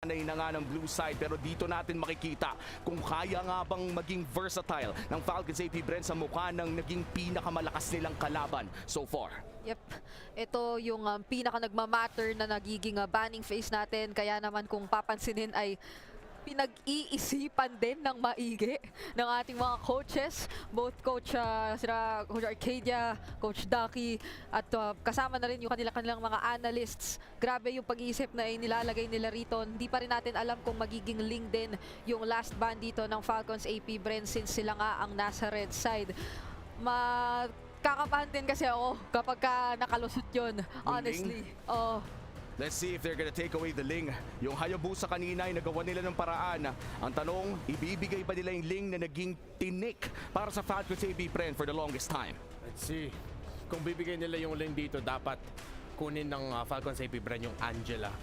na nga ng blue side, pero dito natin makikita kung kaya nga bang maging versatile ng Falcons AP Bren sa mukha ng naging pinakamalakas nilang kalaban so far. Yep. Ito yung pinaka nagmamatter na nagiging banning phase natin. Kaya naman kung papansinin ay pinag-iisipan din ng maigi ng ating mga coaches. Both Coach Arcadia, Coach Ducky, at kasama na rin yung kanilang mga analysts. Grabe yung pag-iisip na inilalagay nila rito. Hindi pa rin natin alam kung magiging link din yung last band dito ng Falcons AP Bren since sila nga ang nasa red side. Kakabahan din kasi ako kapag nakalusot yun, honestly. Let's see if they're gonna take away the Ling. Yung Hayabusa kanina ay nagawa nila ng paraan. Ang tanong, ibibigay ba nila yung Ling na naging tinik para sa Falcons AP Bren for the longest time? Let's see. Kung bibigay nila yung Ling dito, dapat kunin ng Falcons AP Bren yung Angela.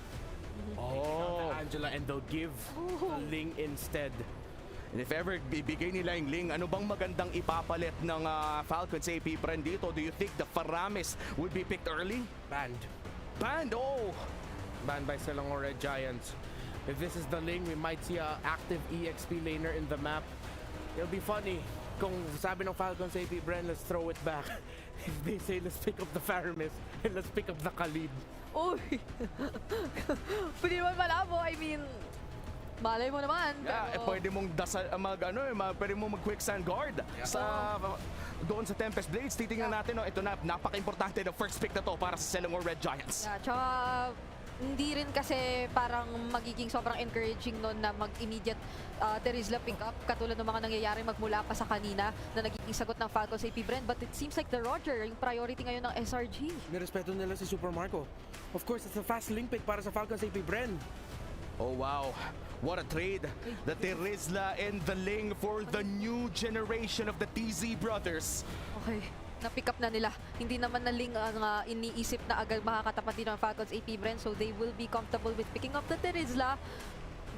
Oh, Angela, and they'll give the Ling instead. And if ever bibigay nila yung Ling, ano bang magandang ipapalit ng Falcons AP Bren dito? Do you think the Faramis would be picked early? Banned. Banned, oh! Banned by Selangor Red Giants. If this is the Ling, we might see a active EXP laner in the map. It'll be funny kung sabi ng Falcons AP Bren, let's throw it back. If they say, let's pick up the Faramis and let's pick up the Khalid. Uy! Pwede naman malabo. I mean, malay mo naman. Yeah, pero... pwede mong pwede mong mag-quicksand guard doon sa Tempest Blades. Titingnan natin, ito na, napaka-importante ng first pick na to para sa Selangor Red Giants. Yeah, tsaka hindi rin kasi parang magiging sobrang encouraging nun na mag-immediate Terizla pick up katulad ng mga nangyayari magmula pa sa kanina na nagiging sagot ng Falcons AP Bren. But it seems like the Roger, yung priority ngayon ng SRG. Nirespeto nila si Super Marco. Of course, it's a fast link pick para sa Falcons AP Bren. Oh wow, what a trade. The Terizla and the Ling for the new generation of the TZ brothers. Okay, na-pick up na nila. Hindi naman na Ling ang iniisip na agad makakatapat din ng Falcons AP Bren, so they will be comfortable with picking up the Terizla.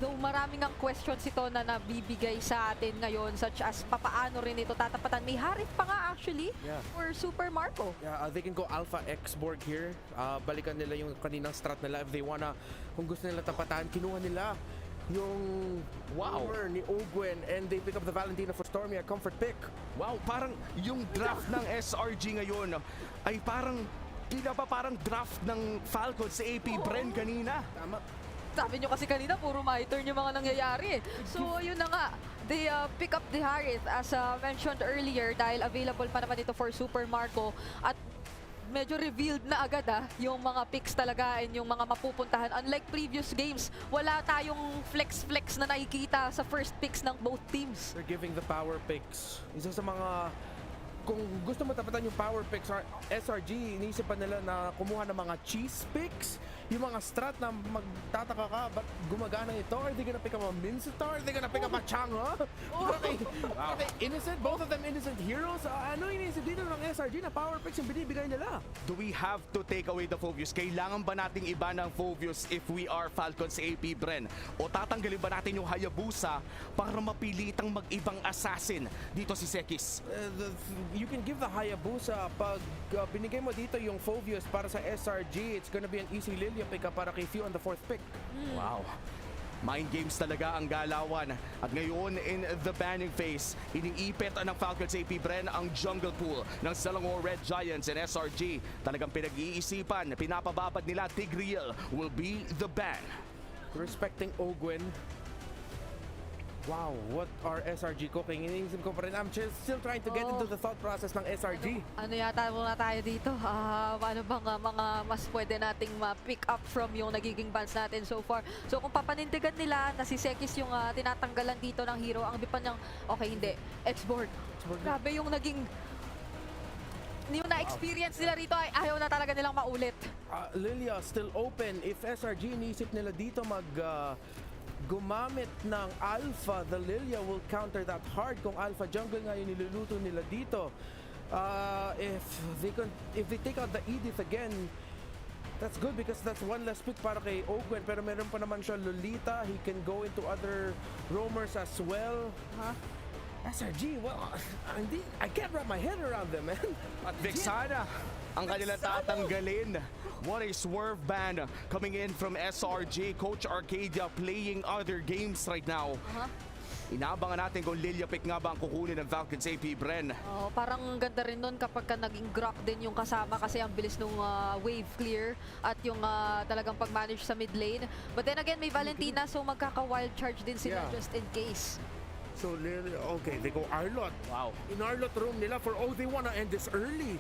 Though maraming ang questions ito na nabibigay sa atin ngayon, such as papaano rin ito tatapatan. May Harith pa nga actually for Super Marco. Yeah, they can go Alpha X Borg here. Balikan nila yung kaninang strat nila if they wanna, kung gusto nila tapatan, kinuha nila yung armor ni Ogwen and they pick up the Valentina for Stormy, a comfort pick. Wow, parang yung draft ng SRG ngayon ay parang draft ng Falcons sa AP Bren kanina. Tama. Sabi nyo kasi kanina, puro my turn yung mga nangyayari. So, yun na nga. They pick up the Harith as mentioned earlier dahil available pa naman ito for Super Marco. At medyo revealed na agad yung mga picks talaga and yung mga mapupuntahan. Unlike previous games, wala tayong flex-flex na nakikita sa first picks ng both teams. They're giving the power picks. Isa sa mga, kung gusto mo tapatan yung power picks, SRG, iniisip pa nila na kumuha ng mga cheese picks. Yung mga strat na magtataka ka, ba't gumagana ito? Are they gonna pick up a Mincetar? Are they gonna pick up a Chang'e? Are they innocent? Both of them innocent heroes? Ano iniisip dito ng SRG na power picks yung binibigay nila? Do we have to take away the Phoveus? Kailangan ba nating iba ng Phoveus if we are Falcons AP Bren? O tatanggalin ba natin yung Hayabusa para mapilitang mag-ibang assassin dito si Sekis? You can give the Hayabusa pag binigay mo dito yung Phoveus para sa SRG. It's gonna be an easy Lilia pick up para kay Few on the fourth pick. Wow. Mind games talaga ang galawan. At ngayon in the banning phase, iniipit ng Falcons AP Bren ang jungle pool ng Selangor Red Giants and SRG. Talagang pinag-iisipan, pinapababad nila Tigreal will be the ban. Respecting Ogwen. Wow, what are SRG cooking? Iniisip ko pa rin. I'm still trying to get into the thought process ng SRG. Ano yata muna tayo dito? Ano bang mga mas pwede nating ma-pick up from yung nagiging bans natin so far? So kung papanindigan nila na si Sekis yung tinatanggalan dito ng hero, ang bipan niyang, okay hindi, X-Borg. Grabe yung naging, yung na-experience nila rito ay ayaw na talaga nilang maulit. Lilia still open. If SRG iniisip nila dito gumamit ng Alpha, the Lilia will counter that hard kung Alpha Jungle nga yung niluluto nila dito. If they take out the Edith again, that's good because that's one less pick para kay Ogwen. Pero meron pa naman siya Lolita. He can go into other roamers as well. SRG, well, I can't wrap my head around them, man. At Vexana, ang kanilang tatanggalin. What a swerve ban coming in from SRG. Coach Arcadia playing other games right now. Inaabangan natin kung Lilia Pick nga ba ang kukunin ng Falcons AP Bren. Oh, parang ganda rin nun kapag ka naging Grok din yung kasama kasi ang bilis nung wave clear at yung talagang pag-manage sa mid lane. But then again, may Valentina so magkaka-wild charge din sila Yeah. just in case. So, okay, they go Arlott. Wow. In Arlott room nila they wanna end this early.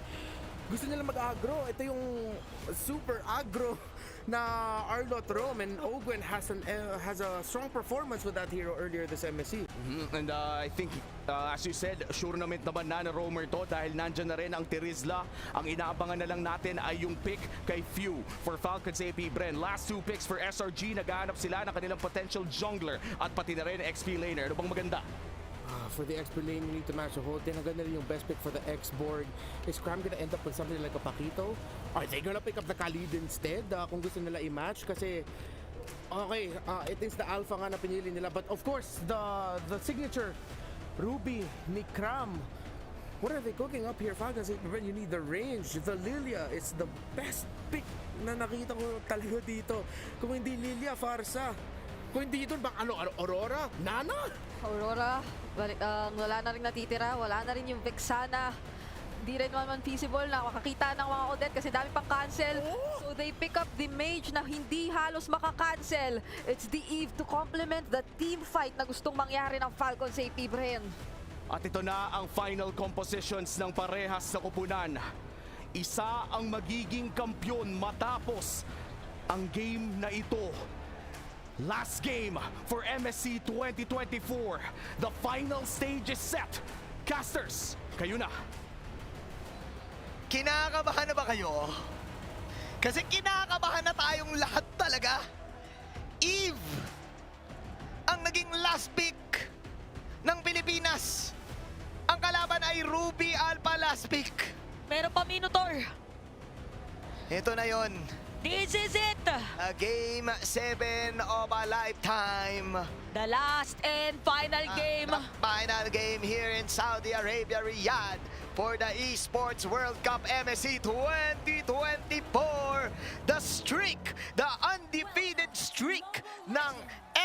Gusto nila mag-aggro. Ito yung super aggro na Arlott room, and Ogwen has a strong performance with that hero earlier this MSC. And I think, as you said, tournament naman na Roamer to dahil nandyan na rin ang Terizla. Ang inaabangan na lang natin ay yung pick kay Few for Falcons AP Bren. Last 2 picks for SRG, naghahanap sila ng kanilang potential jungler at pati na rin XP laner. Ano bang maganda? For the XP lane, you need to match the whole thing. Ang ganda rin yung best pick for the X-Borg. Is Cram gonna end up with something like a Paquito? Are they gonna pick up the Khalid instead? Kung gusto nila i-match? Kasi, okay, it is the Alpha nga na pinili nila. But of course, the signature Ruby ni Cram. What are they cooking up here, Falcons? You need the range. The Lilia is the best pick na nakita ko talaga dito. Kung hindi Lilia, Farsa. Kung hindi ito, Aurora? Nana? Aurora, wala na rin natitira, wala na rin yung Vexana. Hindi rin naman feasible na makakita ng mga Odette kasi dami pang cancel. So they pick up the Mage na hindi halos makakancel. It's the Eve to complement the team fight na gustong mangyari ng Falcons AP Bren. At ito na ang final compositions ng parehas sa kupunan. Isa ang magiging kampyon matapos ang game na ito. Last game for MSC 2024. The final stage is set. Casters, kayo na. Kinakabahan na ba kayo? Kasi kinakabahan na tayong lahat talaga. Eve ang naging last pick ng Pilipinas. Ang kalaban ay Ruby Alpha last pick. Meron pa Minotaur. Ito na yon. This is it. Game 7 of a lifetime. The last and final game. The final game here in Saudi Arabia, Riyadh, for the Esports World Cup MSC 2024. The streak, the undefeated streak ng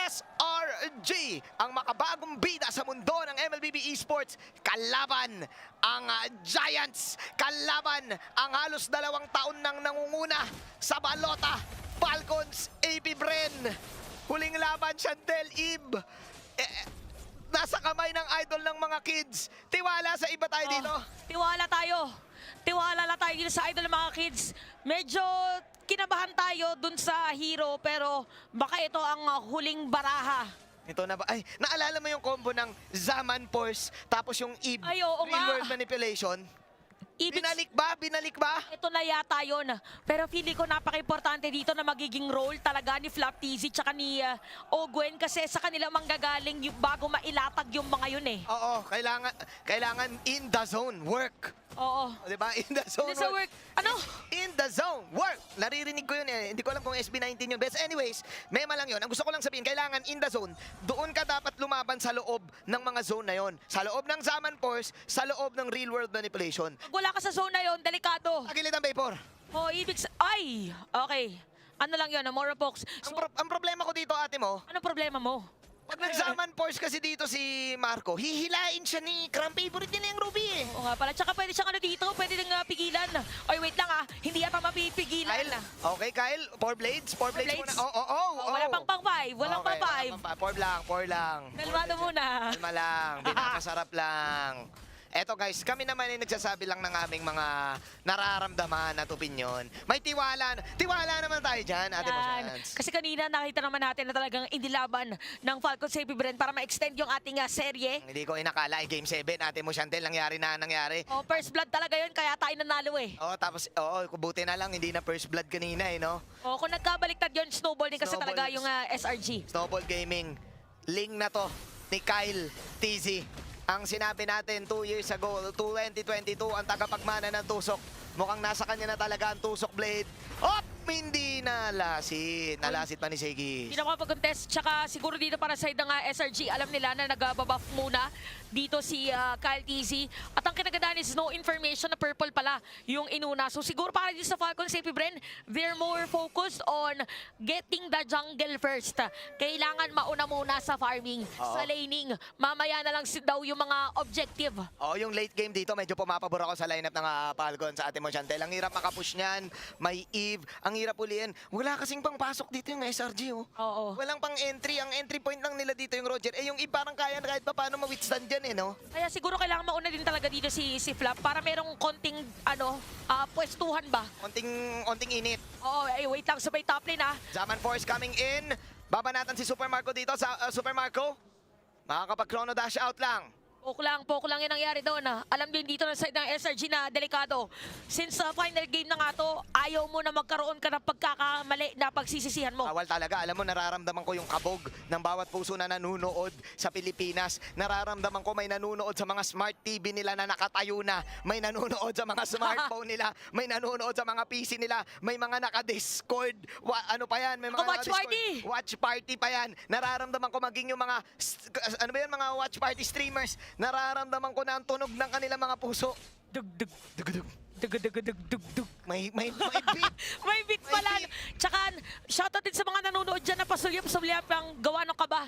SRG, ang makabagong bida sa mundo ng MLBB Esports, kalaban ang Giants, kalaban ang halos 2 taon nang nangunguna sa balota, Falcons AP Bren. Huling laban, Chantel, Eve. Nasa kamay ng idol ng mga kids. Tiwala sa iba tayo dito. Tiwala tayo. Tiwala lang tayo dito sa idol ng mga kids. Medyo kinabahan tayo dun sa hero pero baka ito ang huling baraha. Ito na ba? Ay, naalala mo yung combo ng Zaman Force tapos yung Eve Ay, oo Real nga. World Manipulation? Ibig Binalik ba? Binalik ba? ito na yata yun. Pero feeling ko napaka-importante dito na magiging role talaga ni Flap TZ tsaka ni Ogwen kasi sa kanila manggagaling yung bago mailatag yung mga yun eh. Oo, kailangan in the zone work. Oo. O, diba? In the zone This work. Ano? In the zone work. Naririnig ko yun eh. Hindi ko alam kung SB19 yun. But anyways, mema lang yun. Ang gusto ko lang sabihin, kailangan in the zone. Doon ka dapat lumaban sa loob ng mga zone na yon. Sa loob ng Zaman Force, sa loob ng real world manipulation. Pag wala ka sa zone na yun, delikado. Agilid ang Vapor. Oh, ay! Okay. Ano lang yun, Mora Fox. So, Ang problema ko dito, ate mo, ano problema mo? pag nag-Zaman Force kasi dito si Marco, hihilain siya ni Cram. Favorite nila yung Ruby eh. Oo nga pala. Tsaka pwede siyang ano dito, pwede nang pigilan. Oy, wait lang hindi yata mapipigilan. Kyle, okay Kyle, 4 blades? 4 blades muna. blades? Oh. Wala pang pang 5. Walang Okay, pang 5. 4 lang. Kalmado muna. Kalma lang, pinakasarap lang. Eto guys, kami naman ay nagsasabi lang ng aming mga nararamdaman at opinion. May tiwala naman tayo dyan, Ate Yan. Moshans. Kasi kanina nakita naman natin na talagang inilaban ng Falcons AP Bren para ma-extend yung ating serye. Hindi ko inakala, Game 7, Ate Moshantel, nangyari. Oh, first blood talaga yun, kaya tayo nanalo eh. Tapos, buti na lang, hindi na first blood kanina eh, no? Oh, kung nagkabaliktad yun, snowball din kasi Snowball. talaga yung SRG. Snowball Gaming, link na to ni Kyle TZ. Ang sinabi natin 2 years ago, 2022, ang tagapagmana ng tusok. Mukhang nasa kanya na talaga ang tusok blade. Hindi nalasit. Nalasit pa ni Segi. Hindi na makapag-contest. Tsaka siguro dito para sa side ng SRG, alam nila na nag-buff muna dito si Kyle TZ. At ang kinagandaan is no information na purple pala yung inuna. So siguro para dito sa Falcons AP Bren, they're more focused on getting the jungle first. Kailangan mauna muna sa farming, sa laning. Mamaya na lang daw yung mga objective. Yung late game dito, medyo pumapabor ako sa lineup ng Falcons sa ating mo Chantel. Ang hirap makapush niyan, may Eve, ang hirap uliin. Wala kasing pang pasok dito yung SRG, oh. Oo. Walang pang entry, ang entry point lang nila dito yung Roger. Yung Eve parang kaya na kahit pa paano ma-withstand dyan, no? Kaya siguro kailangan mauna din talaga dito si Flap para merong konting pwestuhan ba? Onting init. Oo, wait lang, sabay top lane Zaman Force coming in. Babanatan si Super Marco dito sa Super Marco. Makakapag-chrono dash out lang. Poke lang yung nangyari doon. Alam din dito na side ng SRG na delikado. Since final game na nga to, ayaw mo na magkaroon ka ng pagkakamali na pagsisisihan mo. Bawal talaga. Alam mo, nararamdaman ko yung kabog ng bawat puso na nanunood sa Pilipinas. Nararamdaman ko may nanunood sa mga smart TV nila na nakatayo na. May nanunood sa mga smartphone nila. May nanunood sa mga PC nila. May mga naka-Discord. Ano pa yan? May mga Watch naka-Discord. party! Watch party pa yan. Nararamdaman ko maging yung mga, ano ba yan, mga watch party streamers. Nararamdaman ko na ang tunog ng kanilang mga puso. Dug. May beat. May beat pala. beat. Tsaka, shoutout din sa mga nanonood dyan na pasulyap-sulyap ang gawa ng kaba.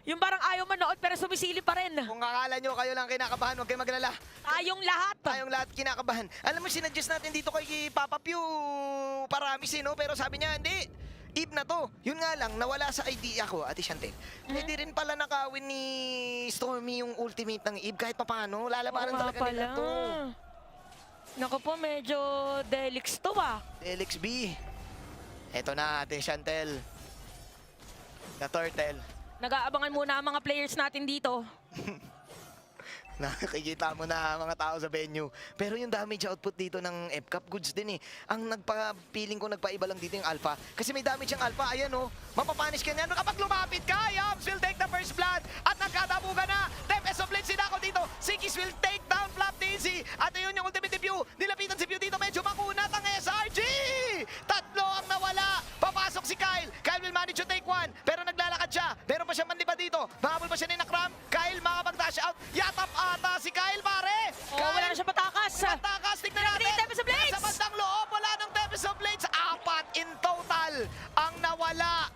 Yung parang ayaw manood pero sumisilip pa rin. Kung akala nyo kayo lang kinakabahan, huwag kayo maglala. Tayong lahat. Tayong lahat kinakabahan. Alam mo, sinadjust natin dito kay Papa Pew Paramis, no? Pero sabi niya, hindi. Eve na to. Yun nga lang, nawala sa idea ko, Ate Chantel. Hindi rin pala nakawin ni Stormy yung ultimate ng Eve kahit papano. Lalabanan talaga nila to. Naku po, medyo delix to Delix B. Eto na, Ate Chantel. The Turtle. Nag-aabangan muna ang mga players natin dito. Nakikita mo na mga tao sa venue. Pero yung damage output dito ng FCAP, goods din eh. Ang nagpa-feeling ko nagpaiba lang dito yung Alpha. Kasi may damage yung Alpha. Ayan oh, mapapanish ka niyan. Kapag lumapit ka, Yams will take the first blood. At nagkatabugan na. Tempest of Blade sinako dito. Sikis will take down Flap Daisy. At ayun yung ultimate Pew. Nilapitan si Pew dito. Medyo makunat ang SRG. Tatlo ang nawala. Papasok si Kyle. Kyle will manage to take one. Pero naglalakad siya. Meron pa siyang mandipa dito. Mahabol pa siya ni Nakram. Kyle makapag-dash out. Yatap ata si Kyle, pare. Wala na siya patakas. Patakas, tignan natin. Tempest of Blades. Sa bandang loob, wala ng Tempest of Blades. 4 in total ang nawala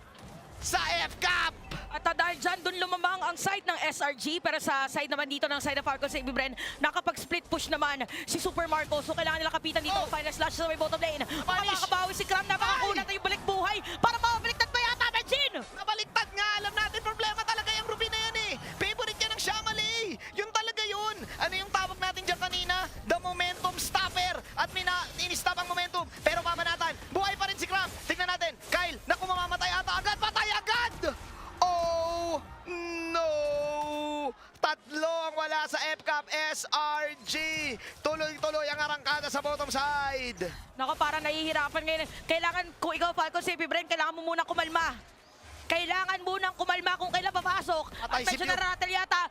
sa FCAP. At dahil dyan, doon lumamang ang side ng SRG. Pero sa side naman dito ng side of Falcons sa Bren, nakapag-split push naman si Super Marco. So kailangan nila kapitan dito. Final slash sa may bottom lane. Makakabawi si Kram na makakunat na yung balik buhay para mabaliktad pa yata, Benjin! Nabaliktad nga, alam natin problema talaga yung Ruby na yan eh. Favorite yan ng Shamali. Yun talaga yun. Ano yung tawag natin dyan kanina? The momentum stopper. At ini-stop ang momentum. Pero mamanatan, buhay pa rin si Kram. Tignan natin, Kyle, naku mamamatay ata agad. Patay agad! Oh no! Tatlo ang wala sa FCAP SRG. Tuloy-tuloy ang arangkada sa bottom side. Naku, parang nahihirapan ngayon. Kailangan, kung ikaw Falcons sa Bren, kailangan mo muna kumalma. Kailangan munang kumalma kung kailan papasok. Patay At si medyo Pew. naratel yata.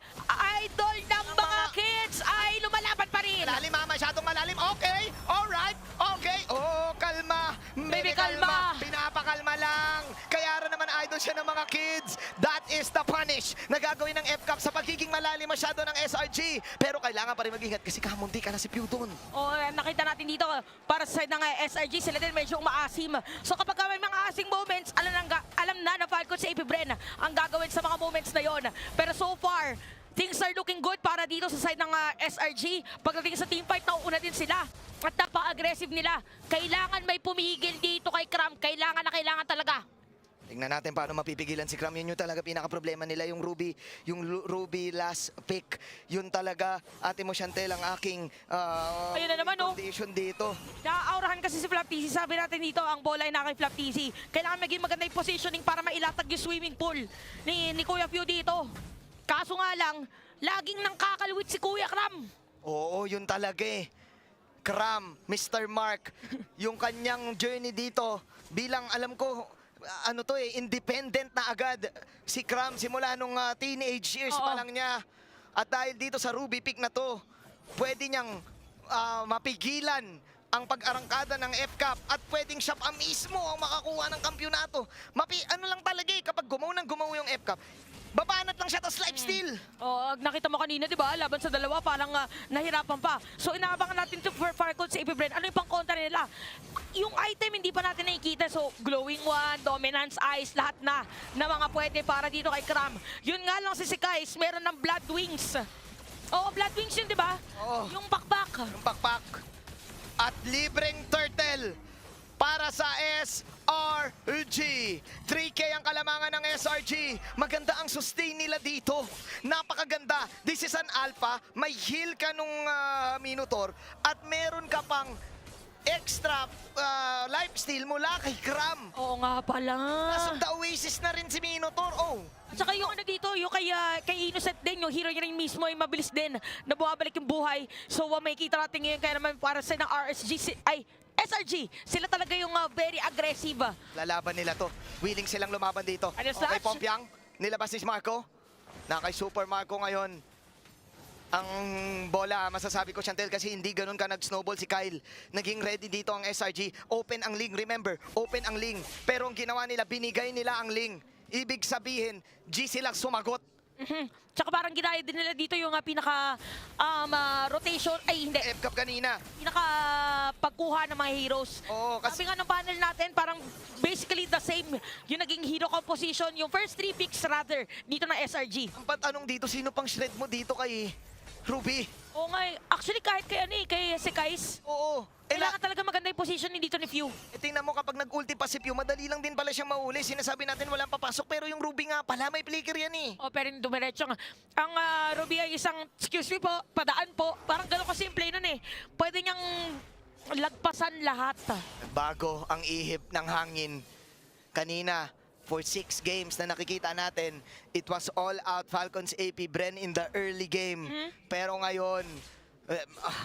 Idol ng mga kids ay lumalaban pa rin. Malalim, masyadong malalim. Okay, alright, okay. Oh, kalma. Baby, kalma. Pinapakalma lang. Kaya rin naman idol siya ng mga kids. That is the punish na gagawin ng FCAP sa pagiging malalim masyado ng SRG. Pero kailangan pa rin mag-ingat kasi kamunti ka na si Pew doon. Nakita natin dito, para sa side ng SRG, sila din medyo umaasim. So kapag may mga asing moments, alam na Falcons sa Bren ang gagawin sa mga moments na yon. Pero so far, things are looking good para dito sa side ng SRG. Pagdating sa teamfight, nauuna din sila. At napaka-aggressive nila. Kailangan may pumigil dito kay Kram. Kailangan na kailangan talaga. Tingnan natin paano mapipigilan si Kram. Yun yung talaga pinaka-problema nila. Yung Ruby last pick. Yun talaga, Ate mo Chantel, ang aking Ayun na naman, condition dito. Naaurahan kasi si Flap TZ. Sabi natin dito, ang bola ay na kay Flap TZ. Kailangan maging maganda yung positioning para mailatag yung swimming pool ni Kuya Pew dito. Kaso nga lang, laging nang kakalwit si Kuya Kram. Oo, yun talaga eh. Kram, Mr. Mark, yung kanyang journey dito, bilang alam ko, independent na agad si Kram simula nung teenage years pa lang niya. At dahil dito sa Ruby pick na to, pwede niyang mapigilan ang pag-arangkada ng FCAP at pwedeng siya pa mismo ang makakuha ng kampyonato. Ano lang talaga eh, kapag gumaw ng gumaw yung FCAP, babanat lang siya tapos lifesteal. Oh, nakita mo kanina, di ba? Laban sa dalawa, parang nahirapan pa. So, inaabangan natin to for Falcon sa AP Bren. Ano yung pang-kontra nila? Yung item, hindi pa natin nakikita. So, Glowing One, Dominance Eyes, lahat na mga pwede para dito kay Cram. Yun nga lang si Kais, meron ng Blood Wings. Oo, Blood Wings yun, di ba? Oo. Yung pakpak. Yung pakpak. At libreng turtle para sa SRG. 3K ang kalamangan ng SRG. Maganda ang sustain nila dito. Napakaganda. This is an alpha. May heal ka nung Minotaur. At meron ka pang extra lifesteal mula kay Cram. Oo nga pala. Nasa the Oasis na rin si Minotaur. Oh. At saka yung ano dito, yung kay Innocent din, yung hero niya rin mismo ay mabilis din na bumabalik yung buhay. So may kita natin ngayon kaya naman para sa ng SRG, sila talaga yung very aggressive. Lalaban nila to. Willing silang lumaban dito. Ano, Okay, Slash? Pompiang. Nilabas si Marco. Na kay Super Marco ngayon. Ang bola, masasabi ko, Chantel, kasi hindi ganun ka nag-snowball si Kyle. Naging ready dito ang SRG. Open ang link, remember. Open ang link. Pero ang ginawa nila, binigay nila ang link. Ibig sabihin, G sila sumagot. Tsaka parang ginaya din nila dito yung pinaka rotation, ay hindi, F-Cup kanina. pinaka pagkuha ng mga heroes. Oo, kasi Sabi nga ng panel natin, parang basically the same yung naging hero composition, yung first 3 picks rather, dito na SRG. ang patanong dito, sino pang shred mo dito kay Ruby? Oo nga, actually kahit kay si Kais, Oo. kailangan talaga maganda yung position ni dito ni Few. Tingnan mo kapag nag-ulti pa si Pew, madali lang din pala siyang mahuli. Sinasabi natin walang papasok, pero yung Ruby nga pala, may flicker yan eh. O pero dumiretso nga. Ang Ruby ay isang, excuse me po, padaan po. Parang gano'n kasimple nun eh. Pwede niyang lagpasan lahat. Bago ang ihip ng hangin. Kanina, for 6 games na nakikita natin, it was all out Falcons AP Bren in the early game. Pero ngayon,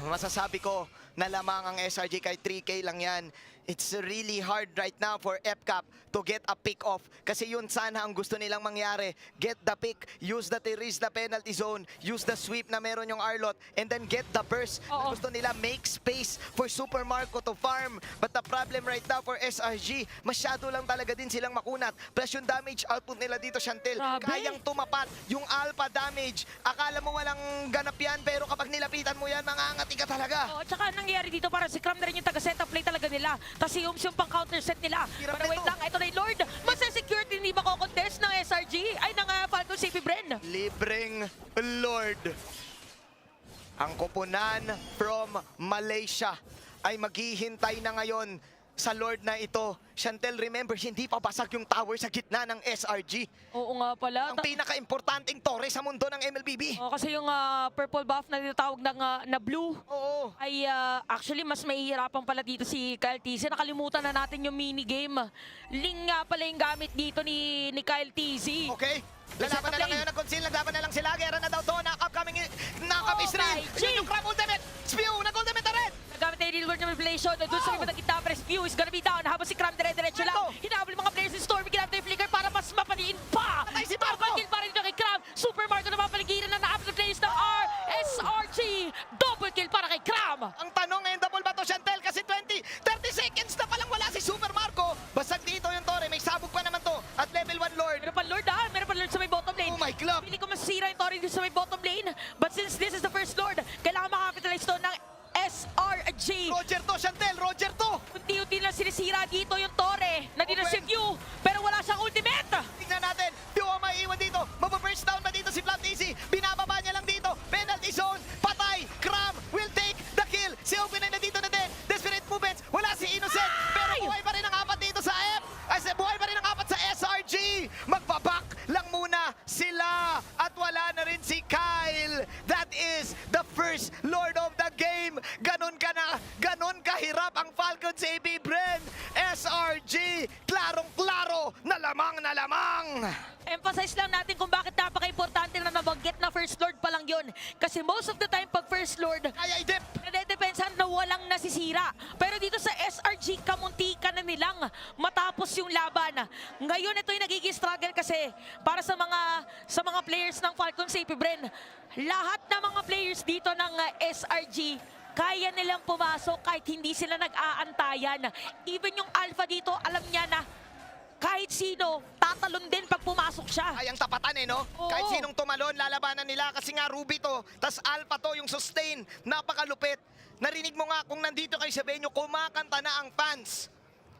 masasabi ko na lamang ang SRG kay 3K lang yan. It's really hard right now for FCAP to get a pick off. Kasi yun sana ang gusto nilang mangyari. Get the pick, use the Therese the penalty zone, use the sweep na meron yung Arlot, and then get the burst. Na Oo. gusto nila make space for Super Marco to farm. But the problem right now for SRG, masyado lang talaga din silang makunat. Plus yung damage output nila dito, Chantel, Grabe. kayang tumapat yung alpha damage. Akala mo walang ganap yan, pero kapag nilapitan mo yan, mangangati ka talaga. O, tsaka anong nangyari dito para si Cram na rin yung taga-setup play talaga nila. Tapos yung pang-counter set nila. Hirap Pero wait nito. lang, ito na yung Lord. Masa-security hindi ba ko-contest ng SRG? Ay, ng Falcon CP Bren. Libreng Lord. Ang koponan from Malaysia ay maghihintay na ngayon sa Lord na ito. Chantel, remember, hindi pa basag yung tower sa gitna ng SRG. Oo nga pala. Ang pinaka-importanting torre sa mundo ng MLBB. O, kasi yung purple buff na tinatawag na blue, Oo. ay actually mas mahihirapan pala dito si Kyle TZ. Nakalimutan na natin yung minigame. Ling nga pala yung gamit dito ni Kyle TZ. Okay. Lalaban na lang ngayon ng Conceal. Naglaban na lang sila. Gera na daw to. Knock-up Oh, Israel. my G. Yung Crab Ultimate. Spew. Nag-ultimate na rin. Nagamit na yung Real World Manipulation. Doon sa iba kita, Press View is gonna be down. Habang si Cram dire-diretso lang. Marco. Hinahabol yung mga players ni Stormy. Ginamit na yung flicker para mas mapaliin pa. Patay si Marco. Double kill pa rin dito kay Cram. Super Marco na mapaligiran na na-up the players ng SRG. Double kill para kay Cram. Ang tanong ngayon, double ba to, Chantel? Kasi 30 seconds na palang wala si Super Marco. Basag dito yung Torre. May sabog pa naman to. At level 1 Lord. Meron pa Lord meron pa Lord sa may bottom lane. Oh my glove. Pili ko masira yung Torre dito sa may bottom lane. But since this is the first Lord, kailangan makapitalize to ng SRG. Roger to, Chantel. Roger to. Unti-unti na sinisira dito yung Torre. Nandito si View, pero wala siyang ultimate. Tingnan natin. Pew ang maiiwan dito. Mababurst down ba dito si Flat Easy? Binababa niya lang dito. Penalty zone. Patay. Cram will take the kill. Si Open ay nandito na din. Desperate movements. Wala si Innocent. Pero buhay pa rin ang apat dito sa F. Buhay pa rin ang apat sa SRG. Magbabak lang muna sila. At wala na rin si Kyle. That is the first Lord of the game. Ganon kahirap ang Falcons AB Bren. SRG. Klarong-klaro na lamang. Emphasize lang natin kung bakit napaka-importante na nabanggit na First Lord pa lang yun. Kasi most of the time, pag First Lord, Kaya i-dip. nade-depensahan na walang nasisira. Pero dito sa SRG, kamuntikan na nilang matapos yung laban. Ngayon, ito yung nagiging struggle kasi para sa mga players ng Falcon CP Bren, lahat ng mga players dito ng SRG, kaya nilang pumasok kahit hindi sila nag-aantayan. Even yung Alpha dito, alam niya na kahit sino, tatalon din pag pumasok siya. Ay, ang tapatan eh, no? Oo. Kahit sinong tumalon, lalabanan nila kasi nga Ruby to, tas Alpha to, yung sustain, napakalupit. Narinig mo nga kung nandito kayo sa venue, kumakanta na ang fans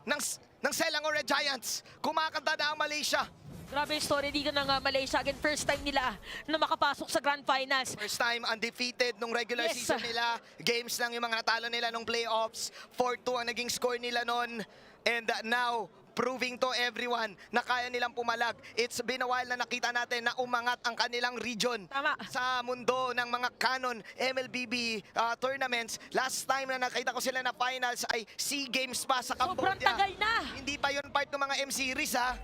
ng Selangor Red Giants. Kumakanta na ang Malaysia. Grabe yung story dito ng Malaysia. Again, first time nila na makapasok sa Grand Finals. First time undefeated nung regular Yes. season nila. Games lang yung mga natalo nila nung playoffs. 4-2 ang naging score nila nun. And now, proving to everyone na kaya nilang pumalag. It's been a while na nakita natin na umangat ang kanilang region. Tama. Sa mundo ng mga canon MLBB tournaments. Last time na nakita ko sila na finals ay SEA Games pa sa Sobrang Cambodia. tagal na. Hindi pa yun part ng mga M-Series ha.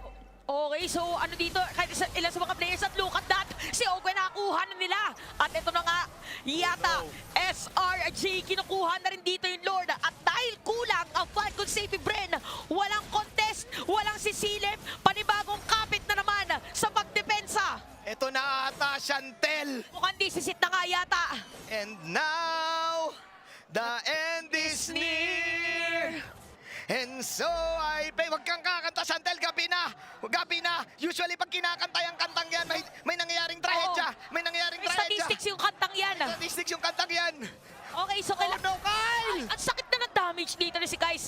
Okay, so ano dito, kahit ilan sa mga players at look at that, si Ogwen nakakuha na nila. At ito na nga, yata, SRG, kinukuha na rin dito yung Lord. At dahil kulang ang Falcon Safety Bren, walang contest, walang sisilip, panibagong kapit na naman sa pagdepensa. Ito na ata, Chantel. Mukhang disisit na nga yata. And now, the end is near. And so wag kang kakanta, Chantel, gabi na. Gabi na. Usually pag kinakanta yung kantang yan, may nangyayaring trahedya. May nangyayaring May trahedya. statistics yung kantang yan. Statistics yung kantang yan. Okay, so kailangan... no, Kyle! Ang sakit na ng damage dito ni si Guys.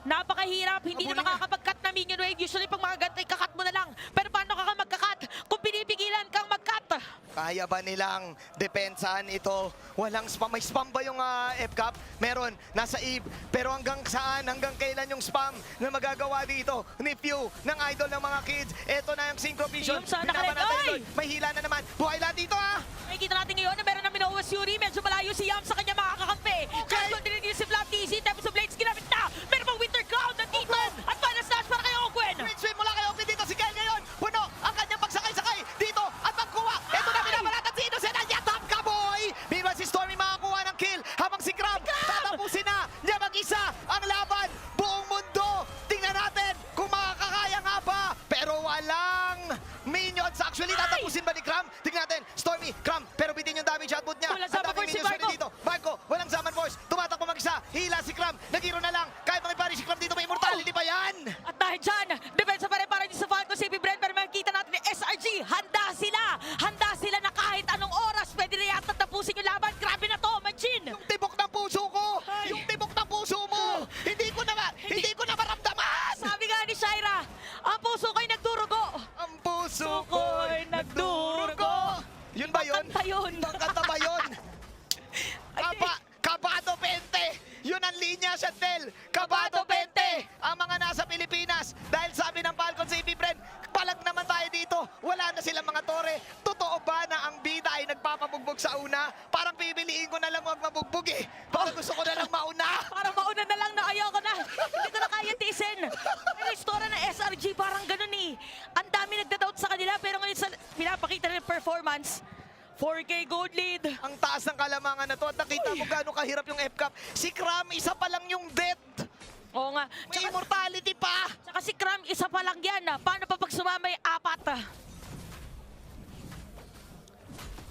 Napakahirap, hindi na Habulin makakapag-cut na minion wave. Usually pag mga ganito, kakat mo na lang. Pero paano ka mag-cut kung pinipigilan kang mag-cut? Kaya ba nilang depensahan ito? Walang spam. May spam ba yung FCAP? Meron. Nasa Eve. Pero hanggang saan? Hanggang kailan yung spam na magagawa dito? Ni Pew, ng idol ng mga kids. Ito na yung Synchro Vision. Yung sana Binaban ka rin. natin Oy! doon. May hila na naman. Buhay lahat dito ha! Nakikita natin ngayon na meron ng Minowas Yuri. Medyo malayo si Yam sa kanya makakakampi. Okay. Kaso din si Flap TC. Tapos sa Blades ginamit na. Meron pang Winter Crown nandito. At final slash para kay Ogwen. Great swim mula kay Oki dito. Si Kyle ngayon. Puno ang kanyang pagsakay-sakay dito. At magkuha. Ito na binabalatan si Innocent. Ang yatap ka, boy! Meanwhile, si Stormy makakuha ng kill. Habang si Crab, tatapusin na niya mag-isa ang laban. Buong mundo. Tingnan natin kung makakakaya nga ba. Pero walang minions. Actually, tatapusin ba ni Cram? Tingnan natin. Stormy, Cram. Pero bitin yung damage output niya. Walang Ang summon daming force si minions Marco. dito. Marco, walang summon force. Tumatakbo mag-isa. Hila si Cram. Nagiro na lang. Kahit makipari si Cram dito, may immortality pa yan. At dahil dyan, depensa pa rin para din sa Falcon Safety Brand. Pero makikita natin ni SRG, handa sila. Handa sila na kahit anong oras pwede na yata tapusin yung laban. Grabe na to, Majin. Yung tibok ng puso ko! Ay. Yung tibok ng puso mo! Hindi ko na maramdaman! Sabi nga ni Shaira, ang puso ko'y nagdurugo. Ang puso ko'y nagdurugo. Yun ba yun? Kanta yun. Ibang kanta ba yun? Kabado 20! Yun ang linya, Chantel! Kabado 20! Ang mga nasa Pilipinas, dahil sabi ng Falcon Safety Brand, palag naman tayo dito. Wala na silang mga tore. Totoo ba na ang bida ay nagpapabugbog sa una? Parang pipiliin ko na lang huwag mabugbog eh. Parang gusto ko na lang mauna. Parang mauna na lang na ayoko na. Hindi ko na kaya tiisin. Pero yung story ng SRG parang ganun eh. Ang dami nagda-doubt sa kanila pero ngayon sa pinapakita ng performance, 4K gold lead. Ang taas ng kalamangan na to at nakita mo gaano kahirap yung FCAP. Si Cram, isa pa lang yung death. Oo nga. May Tsaka, immortality pa. tsaka si Cram, isa pa lang yan. Paano pa pag sumamay apat?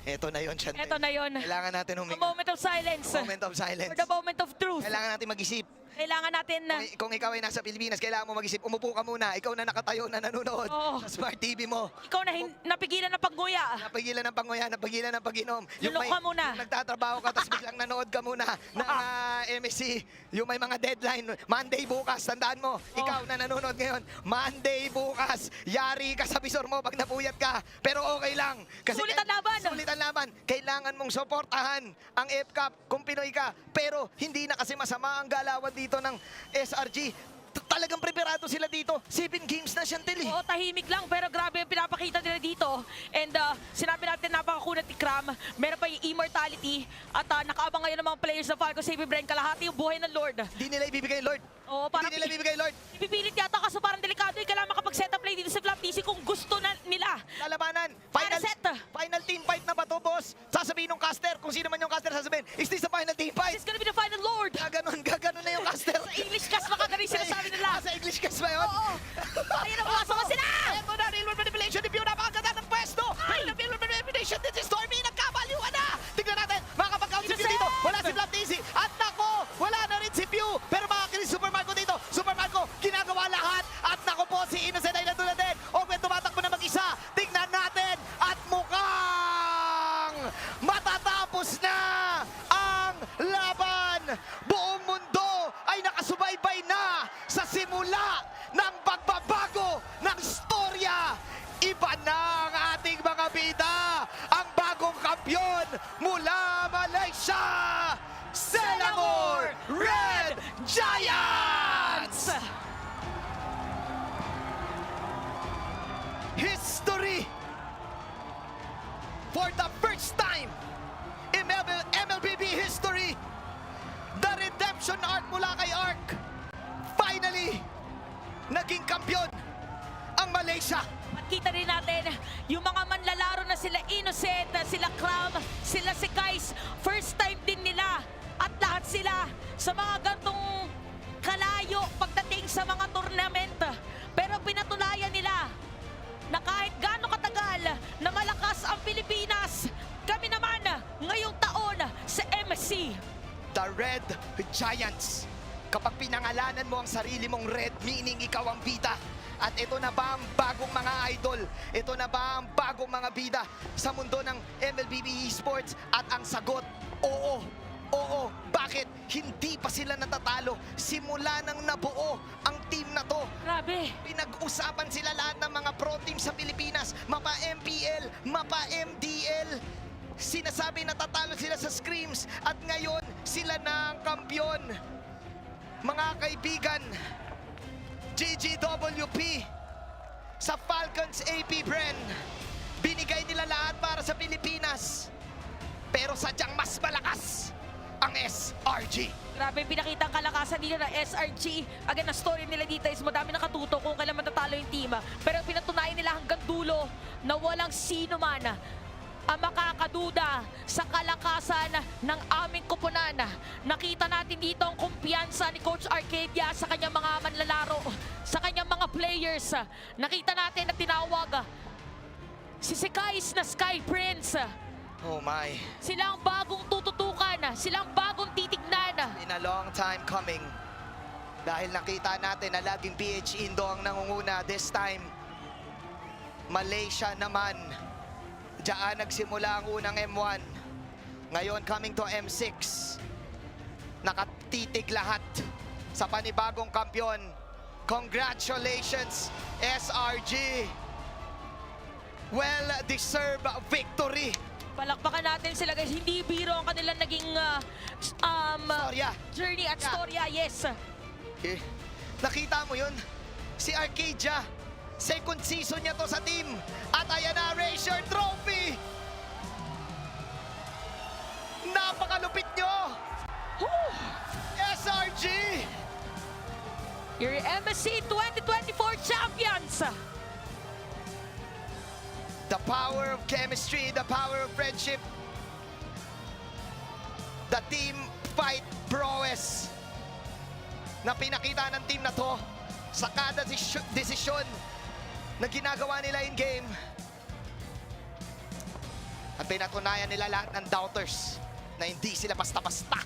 Eto na yun, Chantel. Eto na yun. Kailangan natin A huminga. moment of silence. Moment of silence. For the moment of truth. Kailangan natin mag-isip. Kailangan natin na... Kung ikaw ay nasa Pilipinas, kailangan mo mag-isip. Umupo ka muna. Ikaw na nakatayo na nanonood Oo. sa smart TV mo. Ikaw na napigilan ng pagguya. Napigilan ng panguya, napigilan ng pag-inom. Lulok ka muna. Yung nagtatrabaho ka, tapos biglang nanood ka muna ng MSC. Yung may mga deadline. Monday bukas, tandaan mo. Ikaw na nanonood ngayon. Monday bukas. Yari ka sa visor mo pag napuyat ka. Pero okay lang. Sulit ang laban. Sulit ang laban. Kailangan mong suportahan ang FCAP kung Pinoy ka. Pero hindi na kasi masama ang galawan dito ng SRG. Talagang preparado sila dito. 7 games na, Chantel. Oo, tahimik lang pero grabe yung pinapakita nila dito. And sinabi natin napakakunat ni Cram. Meron pa yung immortality at nakaabang ngayon ng mga players ng Falcon Safety Brand. Kalahati yung buhay ng Lord. Hindi nila ibibigay, Lord. Oo, parang Hindi nila ibibigay, Lord. ipipilit yata kaso parang delikado. Kailangan makapag-set up play dito sa Flap TC kung gusto na nila. Lalabanan. Para Final, set. final team fight na ba to, boss? Sasabihin ng caster, kung sino man yung caster sasabihin, is this the final team fight? It's gonna be the final Lord. Gaganon na yung caster. Sa English cast baka ganun sinasabi nila. Sa English cast ba yun? Oo. Ayun na, pumasok na sila. Eto na, real world manipulation, review, napakaganda ng pwesto. Real world manipulation, this is Stormy, nagkabaliwan na. Tignan natin, makapag-count si Pew dito. Wala si Flap Daisy. At nako, wala na rin si Pew. Pero makakilis Super Marco dito. Super Marco, ginagawa lahat. At nako po, si Innocent ay bida, ang bagong kampiyon mula Malaysia, Selangor Red Giants! History! For the first time in MLBB history, the redemption arc mula kay Arc, finally, naging kampiyon ang Malaysia. At kita rin natin, yung mga manlalaro na sila Innocent, sila Clam, sila si Kais, first time din nila. At lahat sila sa mga gantong kalayo pagdating sa mga tournament. Pero pinatunayan nila na kahit gaano katagal na malakas ang Pilipinas, kami naman ngayong taon sa MSC. The Red Giants. Kapag pinangalanan mo ang sarili mong red, meaning ikaw ang bida. At ito na ba ang bagong mga idol? Ito na ba ang bagong mga bida sa mundo ng MLBB Esports? At ang sagot, oo. Oo. Bakit? Hindi pa sila natatalo. Simula nang nabuo ang team na to. Grabe. Pinag-usapan sila lahat ng mga pro team sa Pilipinas. Mapa MPL, mapa MDL. Sinasabi natatalo sila sa scrims. At ngayon, sila na ang kampiyon. Mga kaibigan, GGWP sa Falcons AP Bren, binigay nila lahat para sa Pilipinas. Pero sadyang mas malakas ang SRG. Grabe, pinakita ang kalakasan nila ng SRG. Again, ang story nila dito is madami nakatuto kung kailan matatalo yung team. Pero pinatunayan nila hanggang dulo na walang sino man ang makakaduda sa kalakasan ng aming kupunan. Nakita natin dito ang kumpiyansa ni Coach Arcadia sa kanyang mga manlalaro, sa kanyang mga players. Nakita natin na tinawag si Kais na Sky Prince. Oh my. Sila ang bagong tututukan, sila ang bagong titignan. In a long time coming. Dahil nakita natin na laging PH Indo ang nangunguna. This time, Malaysia naman. Diyan nagsimula ang unang M1. Ngayon coming to M6. Nakatitig lahat sa panibagong kampyon. Congratulations, SRG. Well-deserved victory. Palakpakan natin sila guys, hindi biro ang kanilang naging Storya. journey at storya, yes. Eh, nakita mo yun? Si Arcadia, second season niya to sa team. At ayan na, raise your trophy! Napakalupit nyo! SRG! Your MSC 2024 champions! The power of chemistry, the power of friendship. The team fight prowess na pinakita ng team na to sa kada desisyon na ginagawa nila in game. At pinatunayan nila lahat ng doubters na hindi sila basta-basta.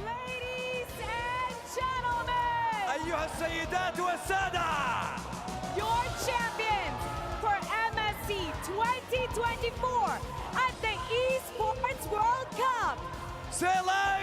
Ladies and gentlemen, أيها السيدات والسادة your champions for MSC 2024 at the Esports World Cup. Selangor